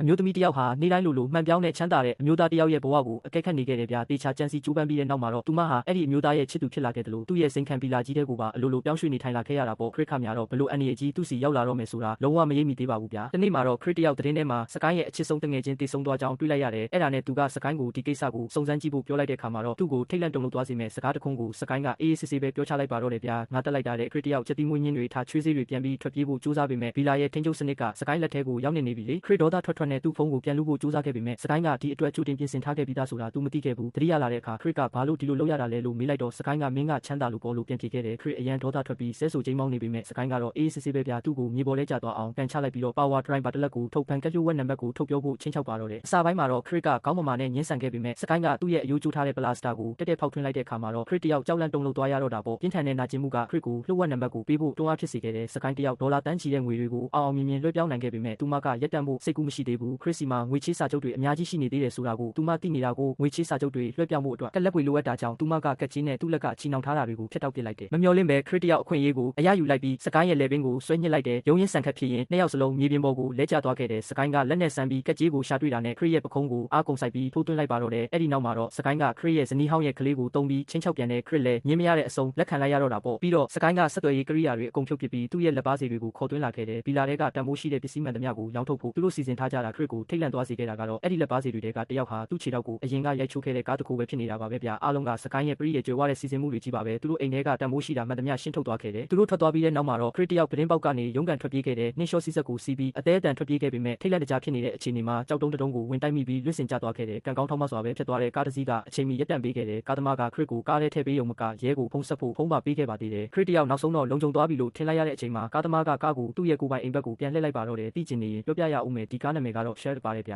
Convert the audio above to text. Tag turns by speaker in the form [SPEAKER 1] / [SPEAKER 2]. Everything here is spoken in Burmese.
[SPEAKER 1] အမျိုးသမီးတယောက်ဟာနေ့တိုင်းလိုမှန်ပြောင်းတဲ့ချမ်းသာတဲ့အမျိုးသားတယောက်ရဲ့ဘဝကိုအကဲခတ်နေခဲ့တယ်ဗျာတေချာကြံစီကျိုးပန်းပြီးတဲ့နောက်မှာတော့သူမဟာအဲ့ဒီအမျိုးသားရဲ့ချစ်သူဖြစ်လာခဲ့တယ်လို့သူ့ရဲ့စိန်ခံပီလာကြီးတဲ့ကိုပါအလိုလိုပြောင်းရွှေ့နေထိုင်လာခဲ့ရတာပေါ့ခရစ်ခများတော့ဘလို့အန်ရီအကြီးသူ့စီရောက်လာတော့မယ်ဆိုတာလုံးဝမရိပ်မိသေးပါဘူးဗျာဒီနေ့မှာတော့ခရစ်တယောက်သတင်းထဲမှာစကိုင်းရဲ့အချစ်ဆုံးတငယ်ချင်းတည်ဆုံသွားကြောင်းတွေ့လိုက်ရတယ်အဲ့ဒါနဲ့သူကစကိုင်းကိုဒီကိစ္စကိုစုံစမ်းကြည့်ဖို့ပြောလိုက်တဲ့အခါမှာတော့သူ့ကိုထိတ်လန့်တုန်လှုပ်သွားစေမဲ့စကားတစ်ခုကိုစကိုင်းကအေးအေးဆေးဆေးပဲပြောချလိုက်ပါတော့တယ်ဗျာငါတက်လိုက်တာတဲ့ခရစ်တယောက်ချက်တီးမွေးညင်းတွေထားချွေးစေးတွေပြန်ပြီးထွက်ပြေးဖို့ကြိုးစားပေမဲ့ဘီလာရဲ့ထိန်းချုပ်စနစ်ကစကိုင်းလက်ထဲကိုရောက်နေပြီလေခရစ်ဒေါသထွက်နဲ့သူ့ဖုန်းကိုပြန်လူဖို့ကြိုးစားခဲ့ပေမဲ့စကိုင်းကဒီအတွက်ကြိုတင်ပြင်ဆင်ထားခဲ့ပြီးသားဆိုတာသူမသိခဲ့ဘူးတတိယလာတဲ့အခါခရစ်ကဘာလို့ဒီလိုလုပ်ရတာလဲလို့မေးလိုက်တော့စကိုင်းကမင်းကချမ်းသာလို့ပေါ်လို့ပြန်ဖြေခဲ့တယ်ခရစ်အရန်ဒေါသထွက်ပြီးဆဲဆိုချိန်မောင်းနေပေမဲ့စကိုင်းကတော့အေးစစ်စစ်ပဲဗျာသူ့ကိုမြေပေါ်လဲကျသွားအောင်ကန်ချလိုက်ပြီးတော့ power driver တစ်လက်ကိုထုတ်ဖန်ကက်လျို့ဝက်နံပါတ်ကိုထုတ်ပြောဖို့ချင်းချောက်ပါတော့တယ်အစာပိုင်းမှာတော့ခရစ်ကခေါင်းမမာနဲ့ညှင်းဆန်ခဲ့ပေမဲ့စကိုင်းကသူ့ရဲ့အယိုးကျိုးထားတဲ့ပလာစတာကိုတက်တက်ဖောက်ထွင်းလိုက်တဲ့အခါမှာတော့ခရစ်တယောက်ကြောက်လန့်တုန်လှုပ်သွားရတော့တာပေါ့ပြင်းထန်တဲ့နာကျင်မှုကခရစ်ကိုလှုပ်ဝက်နံပါတ်ကိုပေးဖို့တွန်းအားဖြစ်စေခဲ့တယ်စကိုင်းတယောက်ဒေါ်လာတန်းချီတဲ့ငွေတွေကိုအောင်မြင်လွှဲပြောင်းနိုင်ခဲ့ပေမဲ့သူမကရက်တန့်ဖို့စိတ်ကူးမရှိသေးဘူးခရစ်စီမှာငွေချေးစာချုပ်တွေအများကြီးရှိနေသေးတယ်ဆိုတာကိုသူမသိနေတာကိုငွေချေးစာချုပ်တွေလွှဲပြောင်းဖို့အတွက်ကက်လက်ပွေလိုအပ်တာကြောင့်သူမကကက်ကြီးနဲ့သူ့လက်ကချီနှောင်ထားတာတွေကိုဖျက်တောက်ပစ်လိုက်တယ်မမျှော်လင့်ပဲခရစ်တယောက်အခွင့်အရေးကိုအရယူလိုက်ပြီးစကိုင်းရဲ့လေပင်ကိုဆွဲညှစ်လိုက်တယ်ရုံးရင်းဆန်ခတ်ဖြစ်ရင်နှစ်ယောက်စလုံးမြေပြင်ပေါ်ကိုလဲကျသွားခဲ့တယ်စကိုင်းကလက်နဲ့ဆန်ပြီးကက်ကြီးကိုရှာတွေ့တာနဲ့ခရစ်ရဲ့ပခုံးကိုအားကုန်ဆိုင်ပြီးထိုးသွင်းလိုက်ပါတော့တယ်အဲ့ဒီနောက်မှာတော့စကိုင်းကခရစ်ရဲ့ဇနီးဟောင်းရဲ့ကလေးကိုတုံးပြီးချင်းချောက်ပြန်တဲ့ခရစ်လည်းညင်းမရတဲ့အစုံလက်ခံလိုက်ရတော့တာပေါ့ပြီးတော့စကိုင်းကဆက်သွယ်ရေးကိရိယာတွေအကုန်ဖြုတ်ပစ်ပြီးသူ့ရဲ့လက်ပါစီတွေကိုခေါ်သွင်းလာခဲ့တယ်ဘီလာတွေကတန်ဖိုးရှိတဲ့ပစ္စည်းမှန်သမျှကိုရောင်းထုတ်ဖို့သူတို့စီစဉ်ထားကြတာခရစ်ကိုထိတ်လန့်သွားစေခဲ့တာကတော့အဲ့ဒီလက်ပါစီတွေကတယောက်ဟာသူ့ခြေထောက်ကိုအရင်ကရိုက်ချိုးခဲ့တဲ့ကားတစ်ခုပဲဖြစ်နေတာပါပဲဗျာအားလုံးကစကိုင်းရဲ့ပရိရဲ့ကြွယ်ဝတဲ့စီစဉ်မှုတွေကြီးပါပဲသူတို့အိမ်ထဲကတန်ဖိုးရှိတာမှန်သမျှရှင်းထုတ်သွားခဲ့တယ်သူတို့ထွက်သွားပြီးတဲ့နောက်မှာတော့ခရစ်တယောက်ပတင်းပေါက်ကနေရုန်းကန်ထွက်ပြေးခဲ့တဲ့နှင်းလျှောစီးစက်ကိုစီးပြီးအသေးအတန်ထွက်ပြေးခဲ့ပေမဲ့ထိတ်လန့်တကြားဖြစ်နေတဲ့အခြေအနေမှာကြောက်တုံးတုံးကိုဝင်တိုက်မိပြီးလွင့်စင်ကျသွားခဲ့တယ်ကံကောင်းထောက်မစွာပဲဖြစ်သွားတဲ့ကားတစ်စီးကအချိန်မီရပ်တန့်ပေးခဲ့တယ်ကားသမားကခရစ်ကိုကားထဲထည့်ပေးရုံမကရဲကိုဖုံးဆက်ဖို့ဖုံးပါပေးခဲ့ပါသေးတယ်ခရစ်တယောက်နောက်ဆုံးတော့လုံခြုံသွားပြီလို့ထင်လိုက်ရတဲ့အချိန်မှာကားသမားကကားကိုသူ့ရဲ့ကိုယ်ပိုင်အိမ်ဘက်ကိုပြန်လှည့်လိုက်ပါတော့တယ်သိချင်နေရင်ပြောပြရအောင်မယ်ဒီကားနာမည်ကတော့ Share ပါတယ်ဗျ